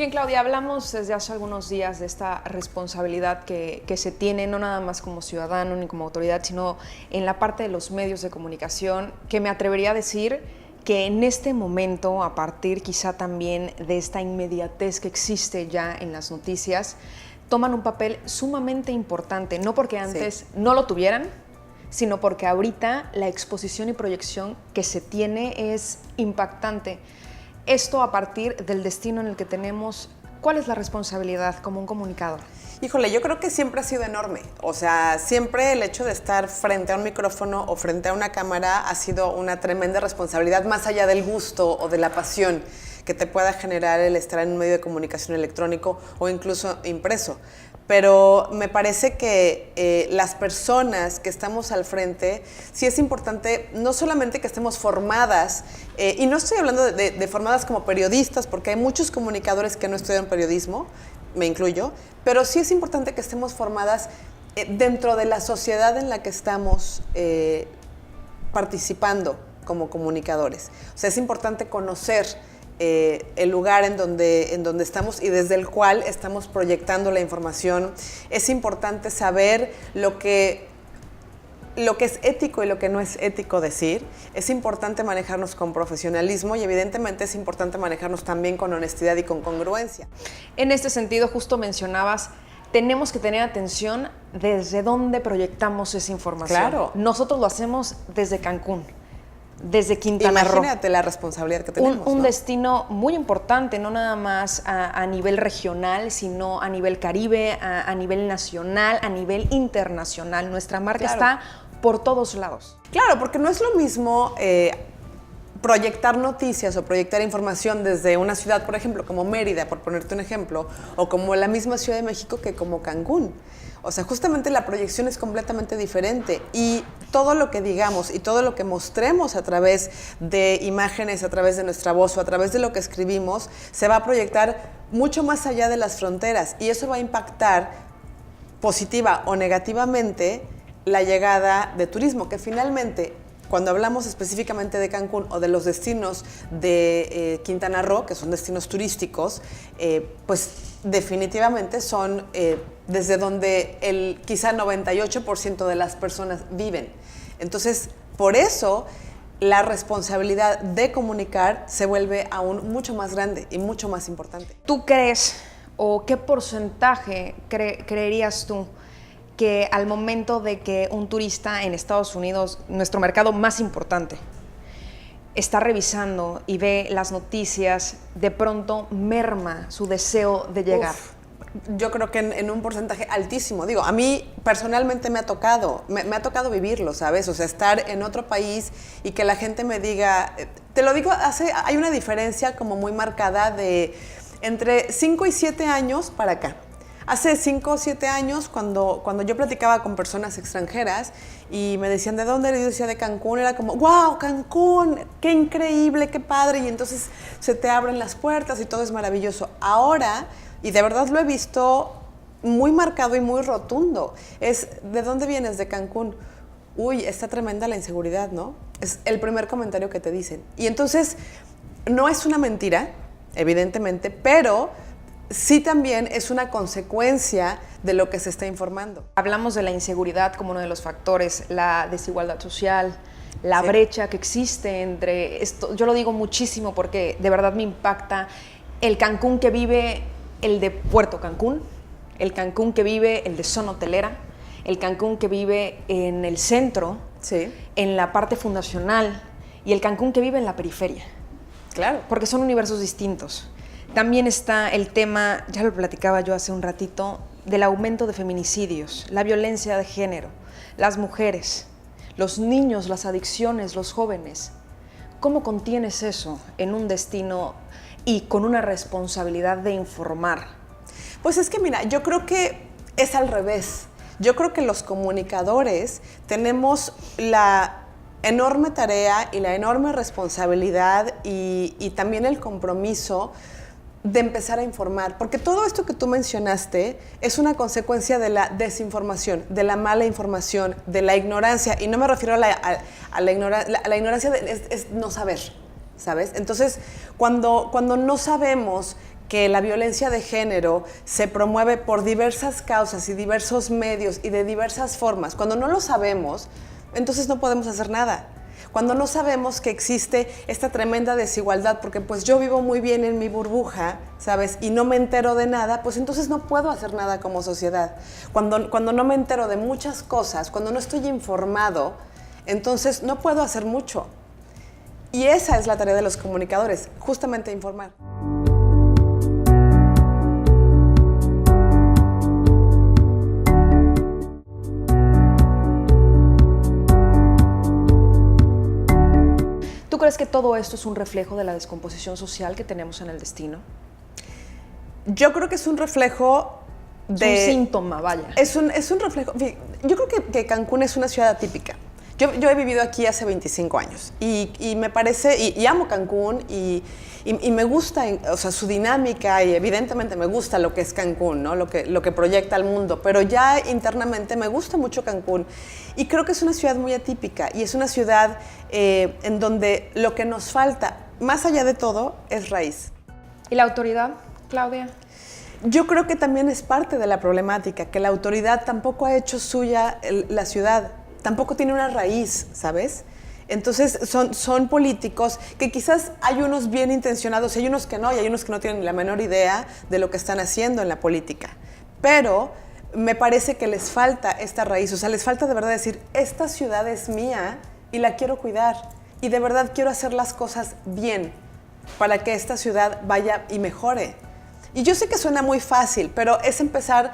Bien, Claudia, hablamos desde hace algunos días de esta responsabilidad que se tiene, no nada más como ciudadano ni como autoridad, sino en la parte de los medios de comunicación, que me atrevería a decir que en este momento, a partir quizá también de esta inmediatez que existe ya en las noticias, toman un papel sumamente importante, no porque antes no lo tuvieran, sino porque ahorita la exposición y proyección que se tiene es impactante. Esto a partir del destino en el que tenemos, ¿cuál es la responsabilidad como un comunicador? Híjole, yo creo que siempre ha sido enorme. O sea, siempre el hecho de estar frente a un micrófono o frente a una cámara ha sido una tremenda responsabilidad, más allá del gusto o de la pasión que te pueda generar el estar en un medio de comunicación electrónico o incluso impreso. Pero me parece que las personas que estamos al frente, sí es importante no solamente que estemos formadas, y no estoy hablando de formadas como periodistas, porque hay muchos comunicadores que no estudian periodismo, me incluyo, pero sí es importante que estemos formadas dentro de la sociedad en la que estamos participando como comunicadores. O sea, es importante conocer el lugar en donde estamos y desde el cual estamos proyectando la información. Es importante saber lo que es ético y lo que no es ético decir. Es importante manejarnos con profesionalismo y evidentemente es importante manejarnos también con honestidad y con congruencia. En este sentido, justo mencionabas, tenemos que tener atención desde dónde proyectamos esa información. Claro. Nosotros lo hacemos desde Cancún, desde Quintana Roo. Imagínate la responsabilidad que tenemos. Un ¿no? destino muy importante, no nada más a nivel regional, sino a nivel Caribe, a nivel nacional, a nivel internacional. Nuestra marca está por todos lados. Claro, porque no es lo mismo proyectar noticias o proyectar información desde una ciudad, por ejemplo, como Mérida, por ponerte un ejemplo, o como la misma Ciudad de México que como Cancún. O sea, justamente la proyección es completamente diferente y todo lo que digamos y todo lo que mostremos a través de imágenes, a través de nuestra voz o a través de lo que escribimos, se va a proyectar mucho más allá de las fronteras y eso va a impactar positiva o negativamente la llegada de turismo, que finalmente, cuando hablamos específicamente de Cancún o de los destinos de Quintana Roo, que son destinos turísticos, pues definitivamente son desde donde el quizá 98% de las personas viven. Entonces, por eso la responsabilidad de comunicar se vuelve aún mucho más grande y mucho más importante. ¿Tú crees o qué porcentaje creerías tú que al momento de que un turista en Estados Unidos, nuestro mercado más importante, está revisando y ve las noticias, de pronto merma su deseo de llegar? Yo creo que en un porcentaje altísimo. Digo, a mí personalmente me ha tocado vivirlo, ¿sabes? O sea, estar en otro país y que la gente me diga, te lo digo, hay una diferencia como muy marcada de entre 5 y 7 años para acá. Hace 5 o 7 años, cuando yo platicaba con personas extranjeras y me decían, ¿de dónde eres? Yo decía, de Cancún. Era como, ¡wow, Cancún! ¡Qué increíble, qué padre! Y entonces se te abren las puertas y todo es maravilloso. Ahora, y de verdad lo he visto muy marcado y muy rotundo, es, ¿de dónde vienes? De Cancún. Uy, está tremenda la inseguridad, ¿no? Es el primer comentario que te dicen. Y entonces, no es una mentira, evidentemente, pero sí también es una consecuencia de lo que se está informando. Hablamos de la inseguridad como uno de los factores, la desigualdad social, la brecha que existe entre esto. Yo lo digo muchísimo porque de verdad me impacta el Cancún que vive el de Puerto Cancún, el Cancún que vive el de zona hotelera, el Cancún que vive en el centro, en la parte fundacional, y el Cancún que vive en la periferia. Claro. Porque son universos distintos. También está el tema, ya lo platicaba yo hace un ratito, del aumento de feminicidios, la violencia de género, las mujeres, los niños, las adicciones, los jóvenes. ¿Cómo contienes eso en un destino y con una responsabilidad de informar? Pues es que mira, yo creo que es al revés. Yo creo que los comunicadores tenemos la enorme tarea y la enorme responsabilidad y también el compromiso de empezar a informar, porque todo esto que tú mencionaste es una consecuencia de la desinformación, de la mala información, de la ignorancia, y no me refiero a la ignorancia, es no saber, ¿sabes? Entonces, cuando no sabemos que la violencia de género se promueve por diversas causas y diversos medios y de diversas formas. Cuando no lo sabemos, entonces no podemos hacer nada. Cuando no sabemos que existe esta tremenda desigualdad, porque pues yo vivo muy bien en mi burbuja, ¿sabes? Y no me entero de nada, pues entonces no puedo hacer nada como sociedad. Cuando no me entero de muchas cosas, cuando no estoy informado, entonces no puedo hacer mucho. Y esa es la tarea de los comunicadores, justamente informar. ¿Tú crees que todo esto es un reflejo de la descomposición social que tenemos en el destino? Yo creo que es un reflejo de... Es un síntoma, vaya. Es un reflejo... Yo creo que Cancún es una ciudad atípica. Yo he vivido aquí hace 25 años y me parece... Y amo Cancún y me gusta, o sea, su dinámica y evidentemente me gusta lo que es Cancún, ¿no? Lo que proyecta al mundo, pero ya internamente me gusta mucho Cancún y creo que es una ciudad muy atípica y es una ciudad en donde lo que nos falta, más allá de todo, es raíz. ¿Y la autoridad, Claudia? Yo creo que también es parte de la problemática, que la autoridad tampoco ha hecho suya la ciudad, tampoco tiene una raíz, ¿sabes? Entonces son políticos que quizás hay unos bien intencionados, hay unos que no, y hay unos que no tienen ni la menor idea de lo que están haciendo en la política. Pero me parece que les falta esta raíz, o sea, les falta de verdad decir, esta ciudad es mía y la quiero cuidar. Y de verdad quiero hacer las cosas bien para que esta ciudad vaya y mejore. Y yo sé que suena muy fácil, pero es empezar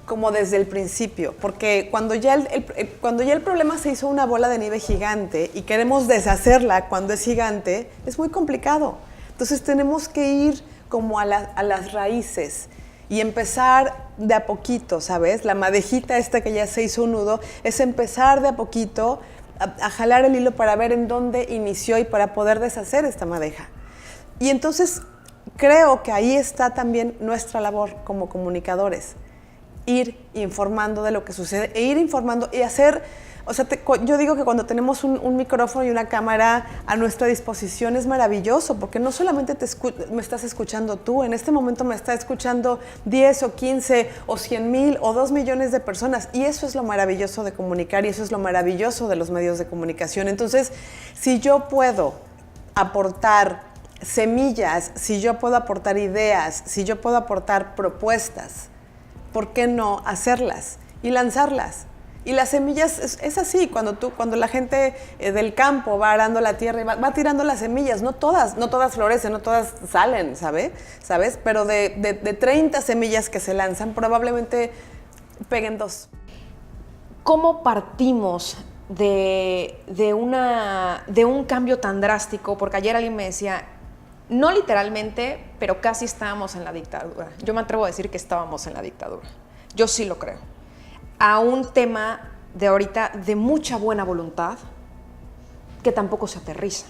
como desde el principio, porque cuando ya el problema se hizo una bola de nieve gigante y queremos deshacerla cuando es gigante, es muy complicado. Entonces tenemos que ir como a las raíces y empezar de a poquito, ¿sabes? La madejita esta que ya se hizo un nudo, es empezar de a poquito a jalar el hilo para ver en dónde inició y para poder deshacer esta madeja. Y entonces creo que ahí está también nuestra labor como comunicadores. Ir informando de lo que sucede e ir informando y hacer, o sea, yo digo que cuando tenemos un micrófono y una cámara a nuestra disposición es maravilloso, porque no solamente me estás escuchando tú, en este momento me está escuchando 10 o 15 o 100,000 o 2 millones de personas, y eso es lo maravilloso de comunicar y eso es lo maravilloso de los medios de comunicación. Entonces, si yo puedo aportar semillas, si yo puedo aportar ideas, si yo puedo aportar propuestas, ¿por qué no hacerlas y lanzarlas? Y las semillas es así, cuando la gente del campo va arando la tierra y va tirando las semillas, no todas florecen, no todas salen, ¿sabes? Pero de 30 semillas que se lanzan, probablemente peguen 2. ¿Cómo partimos de un cambio tan drástico? Porque ayer alguien me decía, no literalmente, pero casi estábamos en la dictadura. Yo me atrevo a decir que estábamos en la dictadura. Yo sí lo creo. A un tema de ahorita de mucha buena voluntad que tampoco se aterriza.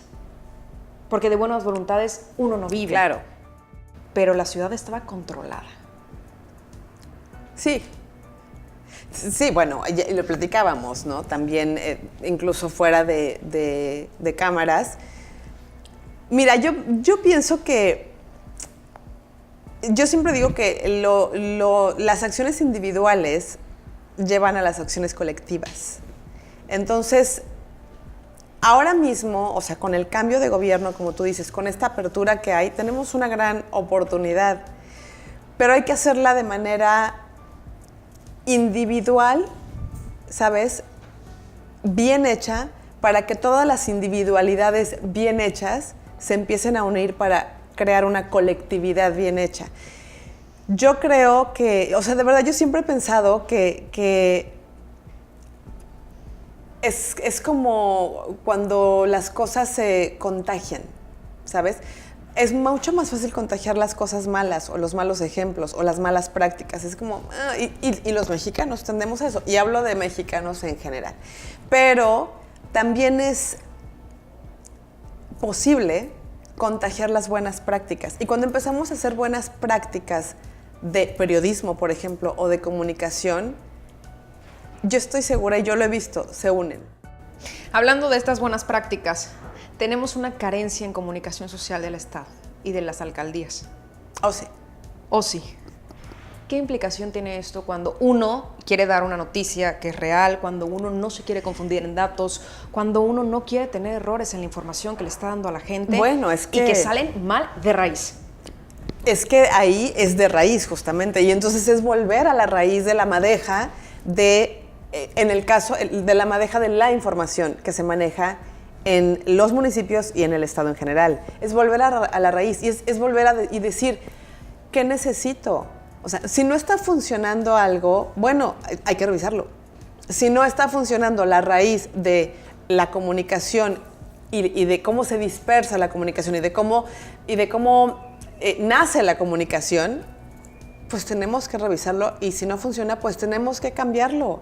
Porque de buenas voluntades uno no vive. Claro. Pero la ciudad estaba controlada. Sí. Sí, bueno, y lo platicábamos, ¿no? También, incluso fuera de cámaras. Mira, yo pienso que, yo siempre digo que las acciones individuales llevan a las acciones colectivas. Entonces, ahora mismo, o sea, con el cambio de gobierno, como tú dices, con esta apertura que hay, tenemos una gran oportunidad, pero hay que hacerla de manera individual, ¿sabes? Bien hecha, para que todas las individualidades bien hechas se empiecen a unir para crear una colectividad bien hecha. Yo creo que, o sea, de verdad yo siempre he pensado que es como cuando las cosas se contagian, ¿sabes? Es mucho más fácil contagiar las cosas malas o los malos ejemplos o las malas prácticas. Es como, y los mexicanos tendemos a eso. Y hablo de mexicanos en general. Pero también es posible contagiar las buenas prácticas. Y cuando empezamos a hacer buenas prácticas de periodismo, por ejemplo, o de comunicación, yo estoy segura, y yo lo he visto, se unen. Hablando de estas buenas prácticas, tenemos una carencia en comunicación social del Estado y de las alcaldías. Oh, sí. ¿O sí? ¿Qué implicación tiene esto cuando uno quiere dar una noticia que es real, cuando uno no se quiere confundir en datos, cuando uno no quiere tener errores en la información que le está dando a la gente? Bueno, es que... Y que salen mal de raíz. Es que ahí es de raíz, justamente, y entonces es volver a la raíz de la madeja en el caso de la madeja de la información que se maneja en los municipios y en el Estado en general. Es volver a la raíz y es volver y decir, ¿qué necesito? O sea, si no está funcionando algo, bueno, hay que revisarlo. Si no está funcionando la raíz de la comunicación y de cómo se dispersa la comunicación y de cómo nace la comunicación, pues tenemos que revisarlo y si no funciona, pues tenemos que cambiarlo.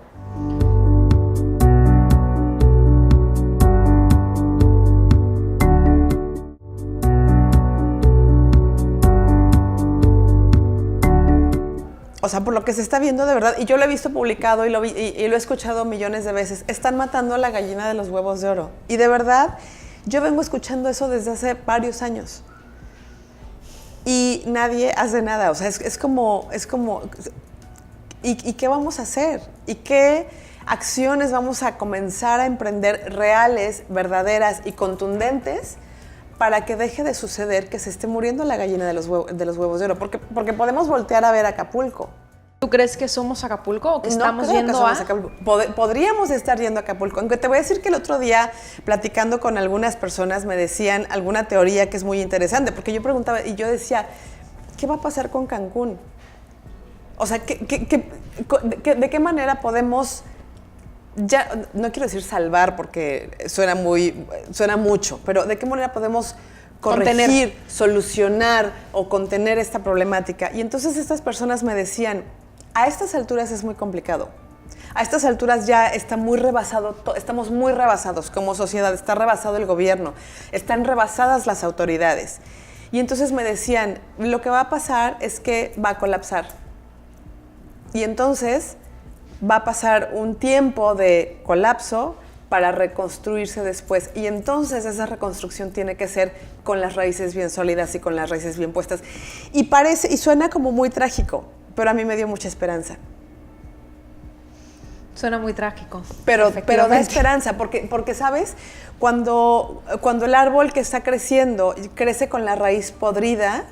O sea, por lo que se está viendo de verdad, y yo lo he visto publicado y lo he escuchado millones de veces, están matando a la gallina de los huevos de oro. Y de verdad, yo vengo escuchando eso desde hace varios años. Y nadie hace nada, o sea, es como, ¿y qué vamos a hacer? ¿Y qué acciones vamos a comenzar a emprender reales, verdaderas y contundentes para que deje de suceder que se esté muriendo la gallina de los huevos de oro? Porque podemos voltear a ver Acapulco. ¿Tú crees que somos Acapulco o que estamos creo yendo que somos Acapulco. Podríamos estar yendo a Acapulco, aunque te voy a decir que el otro día, platicando con algunas personas, me decían alguna teoría que es muy interesante, porque yo preguntaba y yo decía, ¿qué va a pasar con Cancún? O sea, ¿de qué manera podemos, ya no quiero decir salvar porque suena mucho, pero ¿de qué manera podemos corregir, solucionar o contener esta problemática? Y entonces estas personas me decían, a estas alturas es muy complicado. A estas alturas ya está muy rebasado, estamos muy rebasados como sociedad, está rebasado el gobierno, están rebasadas las autoridades. Y entonces me decían, lo que va a pasar es que va a colapsar. Y entonces va a pasar un tiempo de colapso para reconstruirse después. Y entonces esa reconstrucción tiene que ser con las raíces bien sólidas y con las raíces bien puestas. Y suena como muy trágico, pero a mí me dio mucha esperanza. Suena muy trágico. Pero da esperanza, porque ¿sabes? Cuando el árbol que está creciendo crece con la raíz podrida,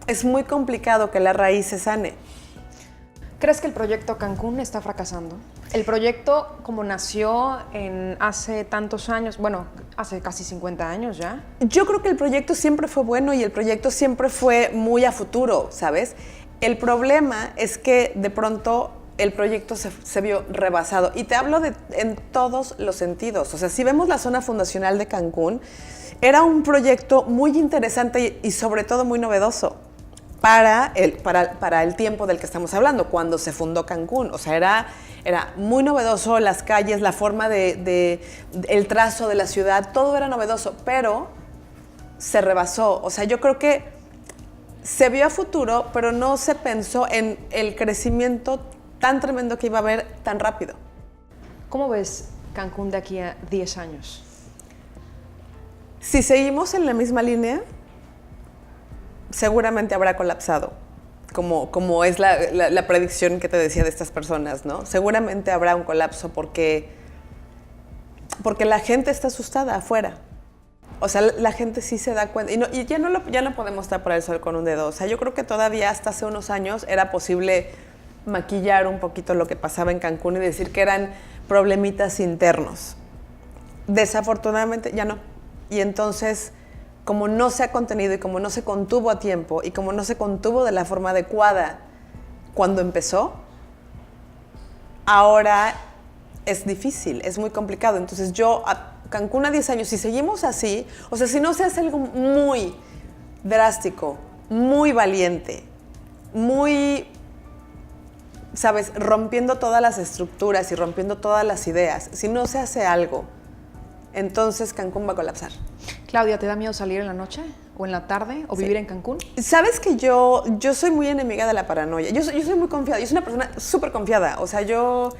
es muy complicado que la raíz se sane. ¿Crees que el proyecto Cancún está fracasando? El proyecto, como nació hace tantos años, bueno, hace casi 50 años ya. Yo creo que el proyecto siempre fue bueno y el proyecto siempre fue muy a futuro, ¿sabes? El problema es que de pronto el proyecto se vio rebasado. Y te hablo en todos los sentidos. O sea, si vemos la zona fundacional de Cancún, era un proyecto muy interesante y sobre todo muy novedoso para el tiempo del que estamos hablando, cuando se fundó Cancún. O sea, era muy novedoso, las calles, la forma el trazo de la ciudad, todo era novedoso, pero se rebasó. O sea, yo creo que se vio a futuro, pero no se pensó en el crecimiento tan tremendo que iba a haber tan rápido. ¿Cómo ves Cancún de aquí a 10 años? Si seguimos en la misma línea, seguramente habrá colapsado, como es la predicción que te decía de estas personas, ¿no? Seguramente habrá un colapso porque la gente está asustada afuera. O sea, la gente sí se da cuenta. Y ya no podemos tapar el sol con un dedo. O sea, yo creo que todavía hasta hace unos años era posible maquillar un poquito lo que pasaba en Cancún y decir que eran problemitas internos. Desafortunadamente ya no. Y entonces, como no se ha contenido y como no se contuvo a tiempo y como no se contuvo de la forma adecuada cuando empezó, ahora es difícil, es muy complicado. Entonces Cancún a 10 años, si seguimos así, o sea, si no se hace algo muy drástico, muy valiente, muy, ¿sabes?, rompiendo todas las estructuras y rompiendo todas las ideas, si no se hace algo, entonces Cancún va a colapsar. Claudia, ¿te da miedo salir en la noche o en la tarde o vivir en Cancún? Sabes que yo soy muy enemiga de la paranoia. Yo soy muy confiada, yo soy una persona súper confiada. O sea, yo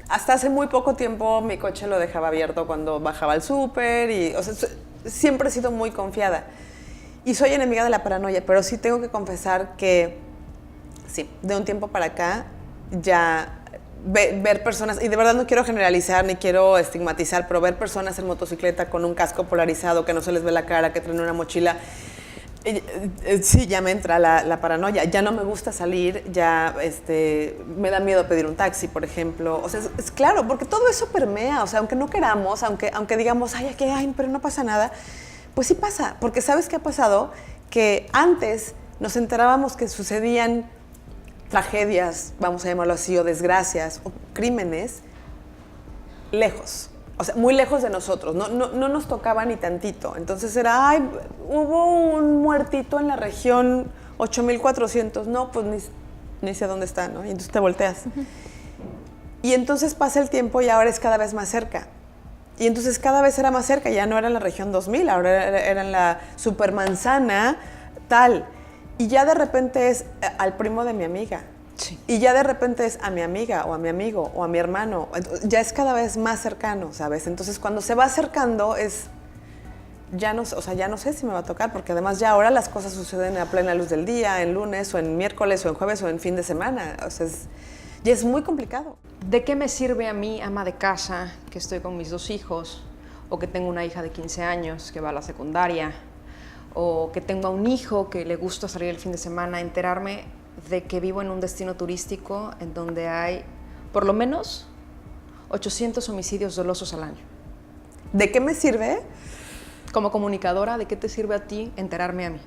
hasta hace muy poco tiempo mi coche lo dejaba abierto cuando bajaba al súper y, o sea, siempre he sido muy confiada. Y soy enemiga de la paranoia, pero sí tengo que confesar que Sí, de un tiempo para acá ya ver personas, y de verdad no quiero generalizar ni quiero estigmatizar, pero ver personas en motocicleta con un casco polarizado, que no se les ve la cara, que traen una mochila, sí, ya me entra la paranoia. Ya no me gusta salir, ya me da miedo pedir un taxi, por ejemplo. O sea, es claro, porque todo eso permea. O sea, aunque no queramos, aunque digamos, ay, pero no pasa nada, pues sí pasa. Porque ¿sabes qué ha pasado? Que antes nos enterábamos que sucedían tragedias, vamos a llamarlo así, o desgracias, o crímenes, lejos. O sea, muy lejos de nosotros, no nos tocaba ni tantito. Entonces era, ay, hubo un muertito en la región 8400, no, pues ni sé dónde está, ¿no? Y entonces te volteas. Y entonces pasa el tiempo y ahora es cada vez más cerca. Y entonces cada vez era más cerca, ya no era en la región 2000, ahora era en la supermanzana, tal. Y ya de repente es al primo de mi amiga. Sí. Y ya de repente es a mi amiga o a mi amigo o a mi hermano. Ya es cada vez más cercano, ¿sabes? Entonces cuando se va acercando es... ya no sé si me va a tocar, porque además ya ahora las cosas suceden a plena luz del día, en lunes o en miércoles o en jueves o en fin de semana. O sea, ya es muy complicado. ¿De qué me sirve a mí, ama de casa, que estoy con mis 2 hijos, o que tengo una hija de 15 años que va a la secundaria, o que tengo a un hijo que le gusta salir el fin de semana, enterarme de que vivo en un destino turístico en donde hay por lo menos 800 homicidios dolosos al año? ¿De qué me sirve? Como comunicadora, ¿de qué te sirve a ti enterarme a mí?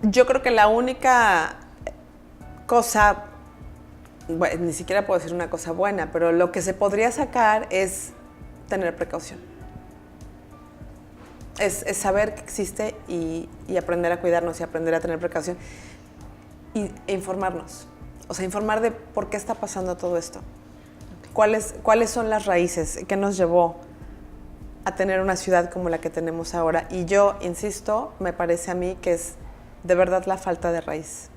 Yo creo que la única cosa, bueno, ni siquiera puedo decir una cosa buena, pero lo que se podría sacar es tener precaución. Es saber que existe y aprender a cuidarnos y aprender a tener precaución e informarnos. O sea, informar de por qué está pasando todo esto. Okay. ¿Cuáles son las raíces que nos llevó a tener una ciudad como la que tenemos ahora? Y yo, insisto, me parece a mí que es de verdad la falta de raíz.